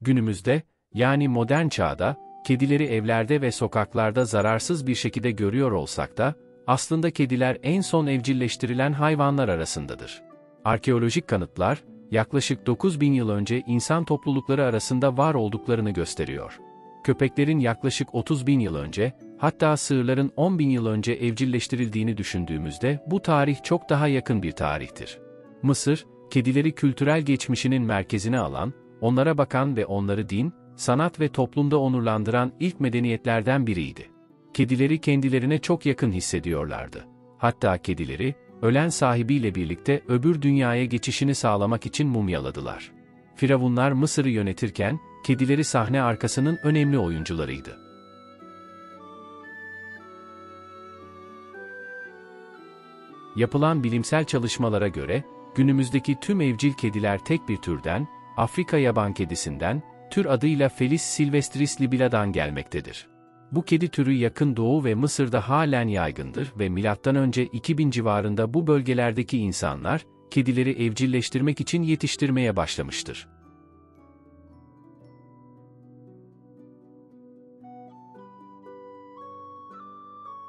Günümüzde, yani modern çağda, kedileri evlerde ve sokaklarda zararsız bir şekilde görüyor olsak da, aslında kediler en son evcilleştirilen hayvanlar arasındadır. Arkeolojik kanıtlar, yaklaşık 9.000 yıl önce insan toplulukları arasında var olduklarını gösteriyor. Köpeklerin yaklaşık 30.000 yıl önce, hatta sığırların 10.000 yıl önce evcilleştirildiğini düşündüğümüzde bu tarih çok daha yakın bir tarihtir. Mısır, kedileri kültürel geçmişinin merkezine alan, onlara bakan ve onları din, sanat ve toplumda onurlandıran ilk medeniyetlerden biriydi. Kedileri kendilerine çok yakın hissediyorlardı. Hatta kedileri, ölen sahibiyle birlikte öbür dünyaya geçişini sağlamak için mumyaladılar. Firavunlar Mısır'ı yönetirken, kedileri sahne arkasının önemli oyuncularıydı. Yapılan bilimsel çalışmalara göre, günümüzdeki tüm evcil kediler tek bir türden, Afrika yaban kedisinden, tür adıyla Felis silvestris libella'dan gelmektedir. Bu kedi türü Yakın Doğu ve Mısır'da halen yaygındır ve M.Ö. 2000 civarında bu bölgelerdeki insanlar, kedileri evcilleştirmek için yetiştirmeye başlamıştır.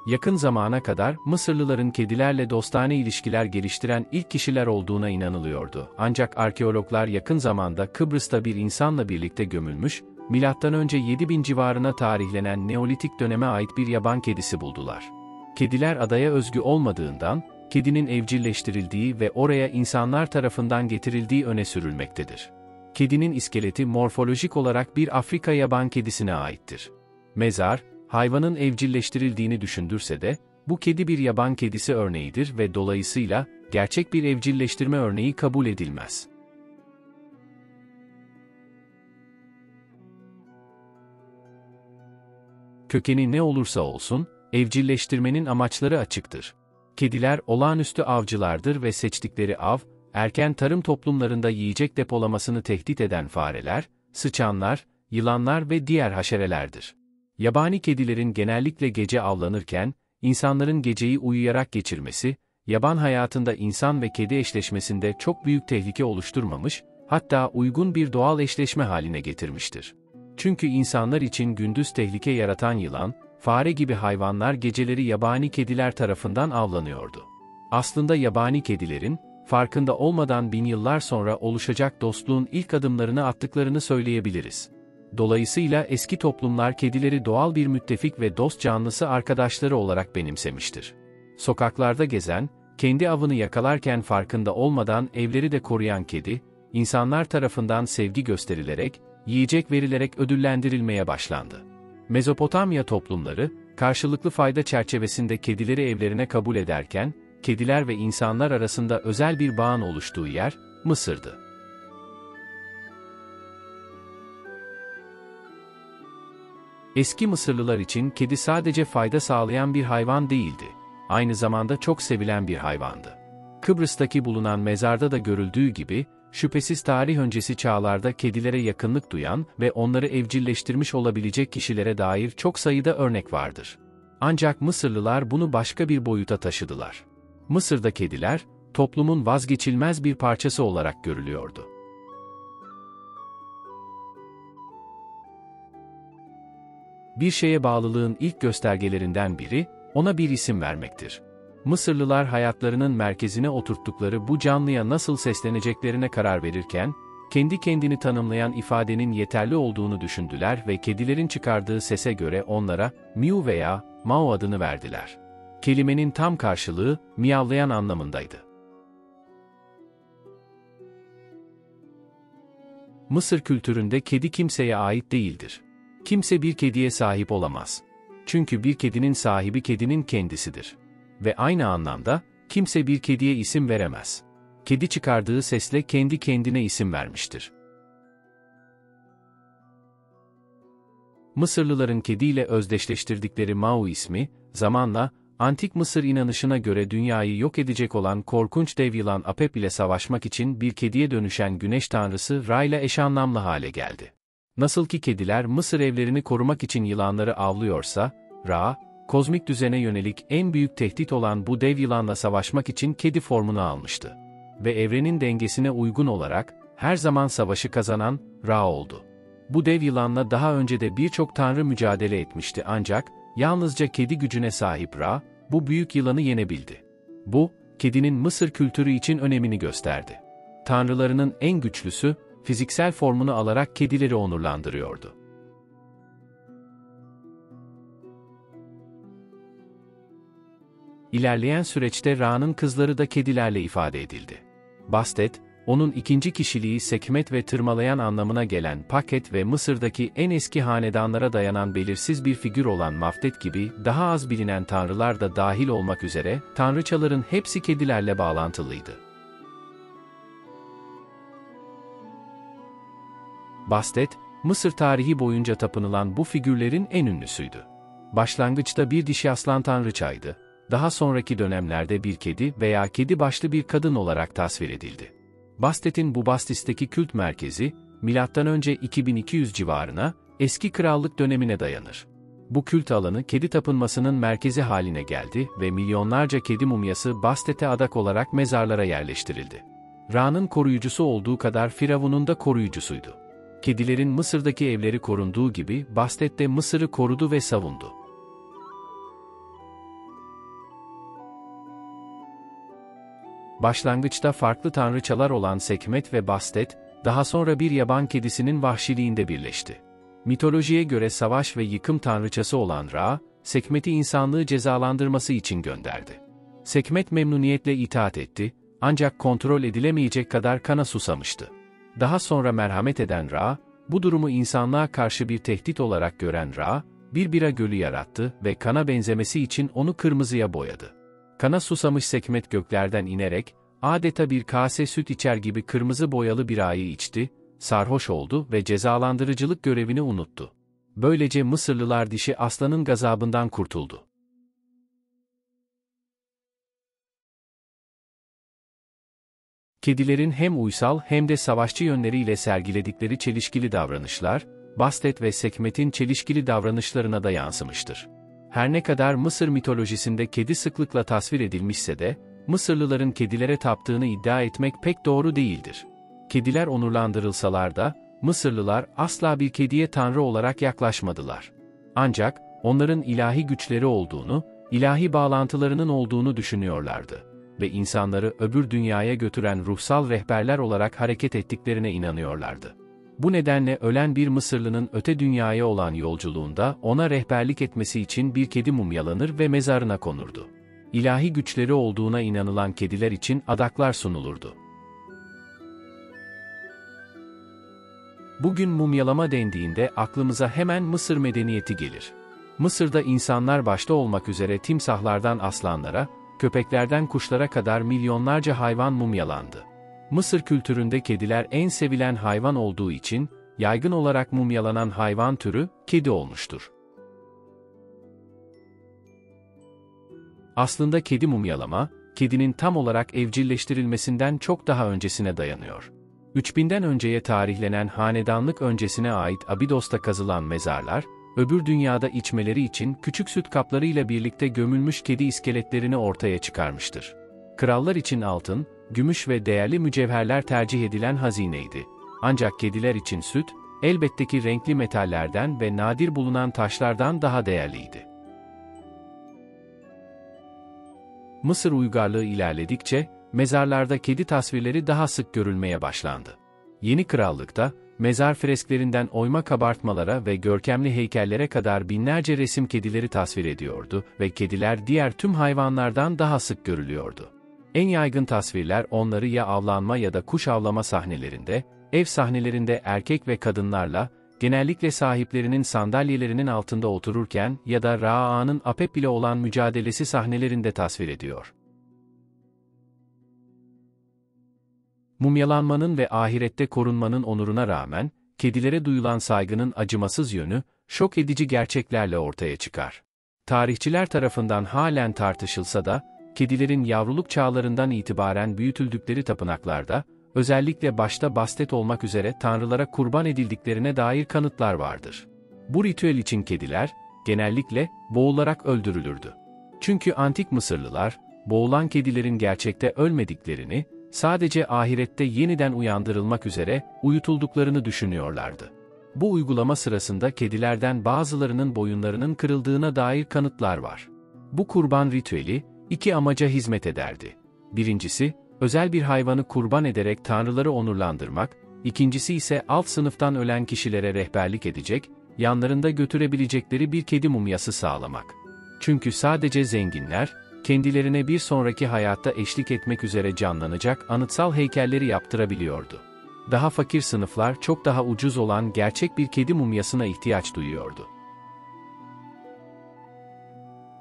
Yakın zamana kadar Mısırlıların kedilerle dostane ilişkiler geliştiren ilk kişiler olduğuna inanılıyordu. Ancak arkeologlar yakın zamanda Kıbrıs'ta bir insanla birlikte gömülmüş, M.Ö. 7000 civarına tarihlenen Neolitik döneme ait bir yaban kedisi buldular. Kediler adaya özgü olmadığından, kedinin evcilleştirildiği ve oraya insanlar tarafından getirildiği öne sürülmektedir. Kedinin iskeleti morfolojik olarak bir Afrika yaban kedisine aittir. Mezar, hayvanın evcilleştirildiğini düşündürse de, bu kedi bir yaban kedisi örneğidir ve dolayısıyla, gerçek bir evcilleştirme örneği kabul edilmez. Kökeni ne olursa olsun, evcilleştirmenin amaçları açıktır. Kediler olağanüstü avcılardır ve seçtikleri av, erken tarım toplumlarında yiyecek depolamasını tehdit eden fareler, sıçanlar, yılanlar ve diğer haşerelerdir. Yabani kedilerin genellikle gece avlanırken, insanların geceyi uyuyarak geçirmesi, yaban hayatında insan ve kedi eşleşmesinde çok büyük tehlike oluşturmamış, hatta uygun bir doğal eşleşme haline getirmiştir. Çünkü insanlar için gündüz tehlike yaratan yılan, fare gibi hayvanlar geceleri yabani kediler tarafından avlanıyordu. Aslında yabani kedilerin, farkında olmadan bin yıllar sonra oluşacak dostluğun ilk adımlarını attıklarını söyleyebiliriz. Dolayısıyla eski toplumlar kedileri doğal bir müttefik ve dost canlısı arkadaşları olarak benimsemiştir. Sokaklarda gezen, kendi avını yakalarken farkında olmadan evleri de koruyan kedi, insanlar tarafından sevgi gösterilerek, yiyecek verilerek ödüllendirilmeye başlandı. Mezopotamya toplumları, karşılıklı fayda çerçevesinde kedileri evlerine kabul ederken, kediler ve insanlar arasında özel bir bağın oluştuğu yer, Mısır'dı. Eski Mısırlılar için kedi sadece fayda sağlayan bir hayvan değildi, aynı zamanda çok sevilen bir hayvandı. Kıbrıs'taki bulunan mezarda da görüldüğü gibi, şüphesiz tarih öncesi çağlarda kedilere yakınlık duyan ve onları evcilleştirmiş olabilecek kişilere dair çok sayıda örnek vardır. Ancak Mısırlılar bunu başka bir boyuta taşıdılar. Mısır'da kediler, toplumun vazgeçilmez bir parçası olarak görülüyordu. Bir şeye bağlılığın ilk göstergelerinden biri, ona bir isim vermektir. Mısırlılar hayatlarının merkezine oturttukları bu canlıya nasıl sesleneceklerine karar verirken, kendi kendini tanımlayan ifadenin yeterli olduğunu düşündüler ve kedilerin çıkardığı sese göre onlara miu veya mao adını verdiler. Kelimenin tam karşılığı, miyavlayan anlamındaydı. Mısır kültüründe kedi kimseye ait değildir. Kimse bir kediye sahip olamaz. Çünkü bir kedinin sahibi kedinin kendisidir. Ve aynı anlamda, kimse bir kediye isim veremez. Kedi çıkardığı sesle kendi kendine isim vermiştir. Mısırlıların kediyle özdeşleştirdikleri Mao ismi, zamanla, Antik Mısır inanışına göre dünyayı yok edecek olan korkunç dev yılan Apep ile savaşmak için bir kediye dönüşen güneş tanrısı Ra ile eşanlamlı hale geldi. Nasıl ki kediler Mısır evlerini korumak için yılanları avlıyorsa, Ra, kozmik düzene yönelik en büyük tehdit olan bu dev yılanla savaşmak için kedi formunu almıştı. Ve evrenin dengesine uygun olarak, her zaman savaşı kazanan, Ra oldu. Bu dev yılanla daha önce de birçok tanrı mücadele etmişti ancak, yalnızca kedi gücüne sahip Ra, bu büyük yılanı yenebildi. Bu, kedinin Mısır kültürü için önemini gösterdi. Tanrılarının en güçlüsü, fiziksel formunu alarak kedileri onurlandırıyordu. İlerleyen süreçte Ra'nın kızları da kedilerle ifade edildi. Bastet, onun ikinci kişiliği Sekmet ve tırmalayan anlamına gelen Paket ve Mısır'daki en eski hanedanlara dayanan belirsiz bir figür olan Maftet gibi daha az bilinen tanrılar da dahil olmak üzere tanrıçaların hepsi kedilerle bağlantılıydı. Bastet, Mısır tarihi boyunca tapınılan bu figürlerin en ünlüsüydü. Başlangıçta bir dişi aslan tanrıçaydı, daha sonraki dönemlerde bir kedi veya kedi başlı bir kadın olarak tasvir edildi. Bastet'in Bubastis'teki kült merkezi, M.Ö. 2200 civarına, eski krallık dönemine dayanır. Bu kült alanı kedi tapınmasının merkezi haline geldi ve milyonlarca kedi mumyası Bastet'e adak olarak mezarlara yerleştirildi. Ra'nın koruyucusu olduğu kadar Firavun'un da koruyucusuydu. Kedilerin Mısır'daki evleri korunduğu gibi Bastet de Mısır'ı korudu ve savundu. Başlangıçta farklı tanrıçalar olan Sekmet ve Bastet, daha sonra bir yaban kedisinin vahşiliğinde birleşti. Mitolojiye göre savaş ve yıkım tanrıçası olan Ra, Sekmet'i insanlığı cezalandırması için gönderdi. Sekmet memnuniyetle itaat etti, ancak kontrol edilemeyecek kadar kana susamıştı. Daha sonra merhamet eden Ra, bu durumu insanlığa karşı bir tehdit olarak gören Ra, bir bira gölü yarattı ve kana benzemesi için onu kırmızıya boyadı. Kana susamış Sekmet göklerden inerek, adeta bir kase süt içer gibi kırmızı boyalı birayı içti, sarhoş oldu ve cezalandırıcılık görevini unuttu. Böylece Mısırlılar dişi aslanın gazabından kurtuldu. Kedilerin hem uysal hem de savaşçı yönleriyle sergiledikleri çelişkili davranışlar, Bastet ve Sekmet'in çelişkili davranışlarına da yansımıştır. Her ne kadar Mısır mitolojisinde kedi sıklıkla tasvir edilmişse de, Mısırlıların kedilere taptığını iddia etmek pek doğru değildir. Kediler onurlandırılsalar da, Mısırlılar asla bir kediye tanrı olarak yaklaşmadılar. Ancak, onların ilahi güçleri olduğunu, ilahi bağlantılarının olduğunu düşünüyorlardı ve insanları öbür dünyaya götüren ruhsal rehberler olarak hareket ettiklerine inanıyorlardı. Bu nedenle ölen bir Mısırlının öte dünyaya olan yolculuğunda ona rehberlik etmesi için bir kedi mumyalanır ve mezarına konurdu. İlahi güçleri olduğuna inanılan kediler için adaklar sunulurdu. Bugün mumyalama dendiğinde aklımıza hemen Mısır medeniyeti gelir. Mısır'da insanlar başta olmak üzere timsahlardan aslanlara, köpeklerden kuşlara kadar milyonlarca hayvan mumyalandı. Mısır kültüründe kediler en sevilen hayvan olduğu için, yaygın olarak mumyalanan hayvan türü, kedi olmuştur. Aslında kedi mumyalama, kedinin tam olarak evcilleştirilmesinden çok daha öncesine dayanıyor. 3000'den önceye tarihlenen hanedanlık öncesine ait Abidos'ta kazılan mezarlar, öbür dünyada içmeleri için küçük süt kaplarıyla birlikte gömülmüş kedi iskeletlerini ortaya çıkarmıştır. Krallar için altın, gümüş ve değerli mücevherler tercih edilen hazineydi. Ancak kediler için süt, elbette ki renkli metallerden ve nadir bulunan taşlardan daha değerliydi. Mısır uygarlığı ilerledikçe, mezarlarda kedi tasvirleri daha sık görülmeye başlandı. Yeni krallıkta, mezar fresklerinden oyma kabartmalara ve görkemli heykellere kadar binlerce resim kedileri tasvir ediyordu ve kediler diğer tüm hayvanlardan daha sık görülüyordu. En yaygın tasvirler onları ya avlanma ya da kuş avlama sahnelerinde, ev sahnelerinde erkek ve kadınlarla, genellikle sahiplerinin sandalyelerinin altında otururken ya da Ra-A'nın Apep ile olan mücadelesi sahnelerinde tasvir ediyor. Mumyalanmanın ve ahirette korunmanın onuruna rağmen, kedilere duyulan saygının acımasız yönü, şok edici gerçeklerle ortaya çıkar. Tarihçiler tarafından halen tartışılsa da, kedilerin yavruluk çağlarından itibaren büyütüldükleri tapınaklarda, özellikle başta Bastet olmak üzere tanrılara kurban edildiklerine dair kanıtlar vardır. Bu ritüel için kediler, genellikle, boğularak öldürülürdü. Çünkü antik Mısırlılar, boğulan kedilerin gerçekte ölmediklerini, sadece ahirette yeniden uyandırılmak üzere uyutulduklarını düşünüyorlardı. Bu uygulama sırasında kedilerden bazılarının boyunlarının kırıldığına dair kanıtlar var. Bu kurban ritüeli, iki amaca hizmet ederdi. Birincisi, özel bir hayvanı kurban ederek tanrıları onurlandırmak, ikincisi ise alt sınıftan ölen kişilere rehberlik edecek, yanlarında götürebilecekleri bir kedi mumyası sağlamak. Çünkü sadece zenginler, kendilerine bir sonraki hayatta eşlik etmek üzere canlanacak anıtsal heykelleri yaptırabiliyordu. Daha fakir sınıflar çok daha ucuz olan gerçek bir kedi mumyasına ihtiyaç duyuyordu.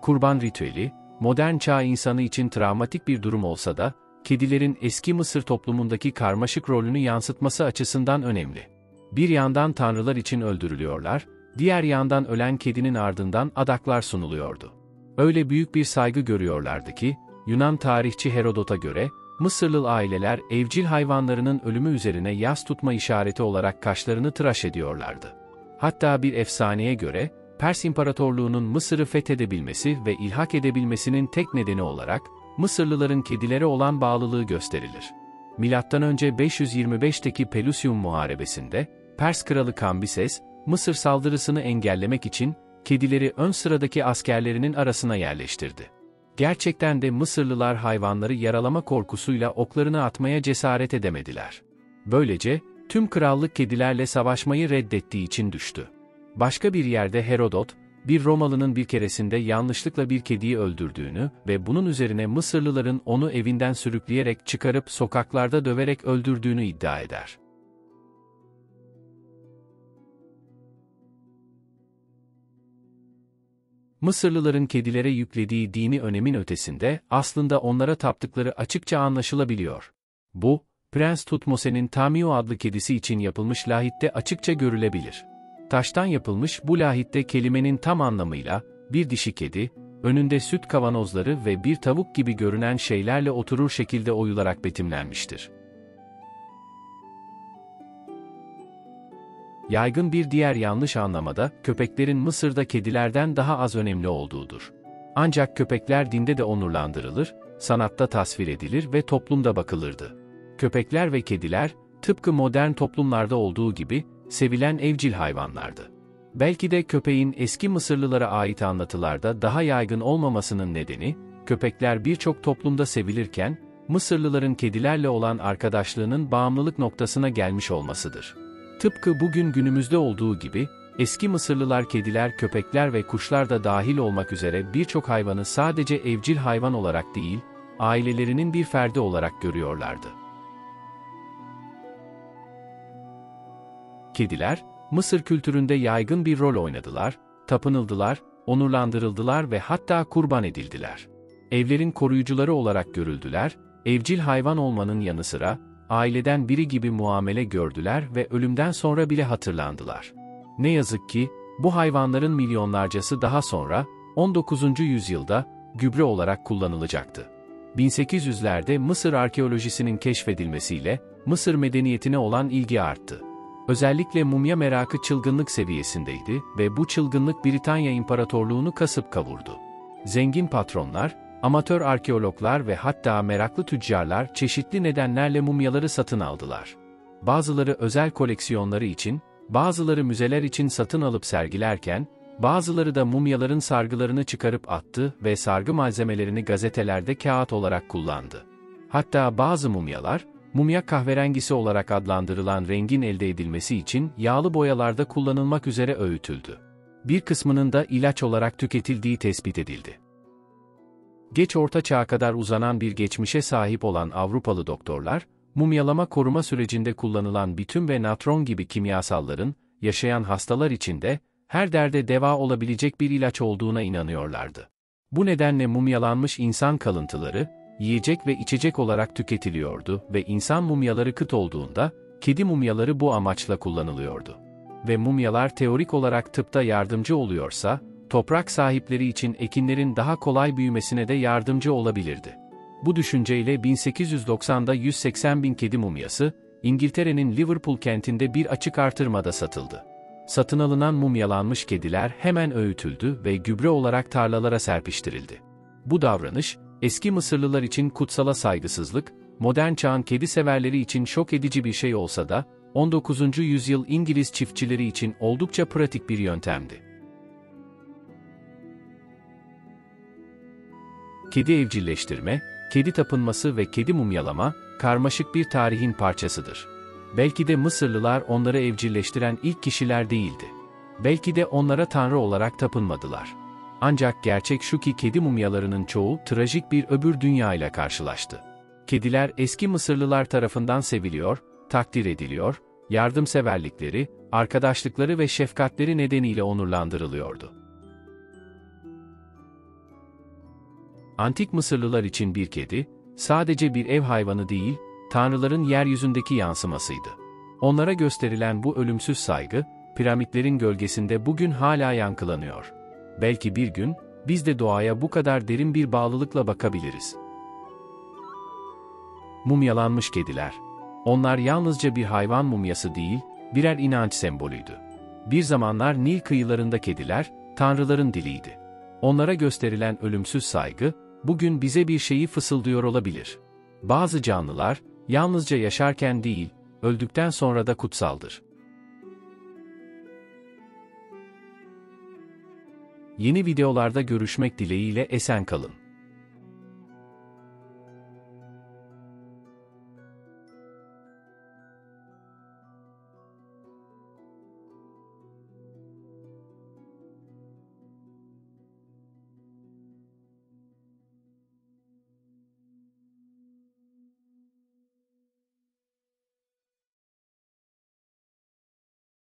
Kurban ritüeli, modern çağ insanı için travmatik bir durum olsa da, kedilerin eski Mısır toplumundaki karmaşık rolünü yansıtması açısından önemli. Bir yandan tanrılar için öldürülüyorlar, diğer yandan ölen kedinin ardından adaklar sunuluyordu. Öyle büyük bir saygı görüyorlardı ki, Yunan tarihçi Herodot'a göre, Mısırlı aileler evcil hayvanlarının ölümü üzerine yas tutma işareti olarak kaşlarını tıraş ediyorlardı. Hatta bir efsaneye göre, Pers İmparatorluğu'nun Mısır'ı fethedebilmesi ve ilhak edebilmesinin tek nedeni olarak, Mısırlıların kedilere olan bağlılığı gösterilir. Milattan önce 525'teki Pelusium Muharebesi'nde, Pers kralı Kambises, Mısır saldırısını engellemek için, kedileri ön sıradaki askerlerinin arasına yerleştirdi. Gerçekten de Mısırlılar hayvanları yaralama korkusuyla oklarını atmaya cesaret edemediler. Böylece, tüm krallık kedilerle savaşmayı reddettiği için düştü. Başka bir yerde Herodot, bir Romalı'nın bir keresinde yanlışlıkla bir kediyi öldürdüğünü ve bunun üzerine Mısırlıların onu evinden sürükleyerek çıkarıp sokaklarda döverek öldürdüğünü iddia eder. Mısırlıların kedilere yüklediği dini önemin ötesinde aslında onlara taptıkları açıkça anlaşılabiliyor. Bu, Prens Tutmosen'in Tamio adlı kedisi için yapılmış lahitte açıkça görülebilir. Taştan yapılmış bu lahitte kelimenin tam anlamıyla, bir dişi kedi, önünde süt kavanozları ve bir tavuk gibi görünen şeylerle oturur şekilde oyularak betimlenmiştir. Yaygın bir diğer yanlış anlamada, köpeklerin Mısır'da kedilerden daha az önemli olduğudur. Ancak köpekler dinde de onurlandırılır, sanatta tasvir edilir ve toplumda bakılırdı. Köpekler ve kediler, tıpkı modern toplumlarda olduğu gibi, sevilen evcil hayvanlardı. Belki de köpeğin eski Mısırlılara ait anlatılarda daha yaygın olmamasının nedeni, köpekler birçok toplumda sevilirken, Mısırlıların kedilerle olan arkadaşlığının bağımlılık noktasına gelmiş olmasıdır. Tıpkı bugün günümüzde olduğu gibi, eski Mısırlılar kediler, köpekler ve kuşlar da dahil olmak üzere birçok hayvanı sadece evcil hayvan olarak değil, ailelerinin bir ferdi olarak görüyorlardı. Kediler, Mısır kültüründe yaygın bir rol oynadılar, tapınıldılar, onurlandırıldılar ve hatta kurban edildiler. Evlerin koruyucuları olarak görüldüler, evcil hayvan olmanın yanı sıra, aileden biri gibi muamele gördüler ve ölümden sonra bile hatırlandılar. Ne yazık ki, bu hayvanların milyonlarcası daha sonra, 19. yüzyılda, gübre olarak kullanılacaktı. 1800'lerde Mısır arkeolojisinin keşfedilmesiyle, Mısır medeniyetine olan ilgi arttı. Özellikle mumya merakı çılgınlık seviyesindeydi ve bu çılgınlık Britanya İmparatorluğunu kasıp kavurdu. Zengin patronlar, amatör arkeologlar ve hatta meraklı tüccarlar çeşitli nedenlerle mumyaları satın aldılar. Bazıları özel koleksiyonları için, bazıları müzeler için satın alıp sergilerken, bazıları da mumyaların sargılarını çıkarıp attı ve sargı malzemelerini gazetelerde kağıt olarak kullandı. Hatta bazı mumyalar, mumya kahverengisi olarak adlandırılan rengin elde edilmesi için yağlı boyalarda kullanılmak üzere öğütüldü. Bir kısmının da ilaç olarak tüketildiği tespit edildi. Geç Orta Çağ'a kadar uzanan bir geçmişe sahip olan Avrupalı doktorlar, mumyalama koruma sürecinde kullanılan bitum ve natron gibi kimyasalların, yaşayan hastalar için de, her derde deva olabilecek bir ilaç olduğuna inanıyorlardı. Bu nedenle mumyalanmış insan kalıntıları, yiyecek ve içecek olarak tüketiliyordu ve insan mumyaları kıt olduğunda, kedi mumyaları bu amaçla kullanılıyordu. Ve mumyalar teorik olarak tıpta yardımcı oluyorsa, toprak sahipleri için ekinlerin daha kolay büyümesine de yardımcı olabilirdi. Bu düşünceyle 1890'da 180.000 kedi mumyası, İngiltere'nin Liverpool kentinde bir açık artırmada satıldı. Satın alınan mumyalanmış kediler hemen öğütüldü ve gübre olarak tarlalara serpiştirildi. Bu davranış, eski Mısırlılar için kutsala saygısızlık, modern çağın kedi severleri için şok edici bir şey olsa da, 19. yüzyıl İngiliz çiftçileri için oldukça pratik bir yöntemdi. Kedi evcilleştirme, kedi tapınması ve kedi mumyalama, karmaşık bir tarihin parçasıdır. Belki de Mısırlılar onları evcilleştiren ilk kişiler değildi. Belki de onlara tanrı olarak tapınmadılar. Ancak gerçek şu ki kedi mumyalarının çoğu trajik bir öbür dünya ile karşılaştı. Kediler eski Mısırlılar tarafından seviliyor, takdir ediliyor, yardımseverlikleri, arkadaşlıkları ve şefkatleri nedeniyle onurlandırılıyordu. Antik Mısırlılar için bir kedi, sadece bir ev hayvanı değil, tanrıların yeryüzündeki yansımasıydı. Onlara gösterilen bu ölümsüz saygı, piramitlerin gölgesinde bugün hala yankılanıyor. Belki bir gün, biz de doğaya bu kadar derin bir bağlılıkla bakabiliriz. Mumyalanmış kediler. Onlar yalnızca bir hayvan mumyası değil, birer inanç sembolüydü. Bir zamanlar Nil kıyılarında kediler, tanrıların diliydi. Onlara gösterilen ölümsüz saygı, bugün bize bir şeyi fısıldıyor olabilir. Bazı canlılar, yalnızca yaşarken değil, öldükten sonra da kutsaldır. Yeni videolarda görüşmek dileğiyle esen kalın.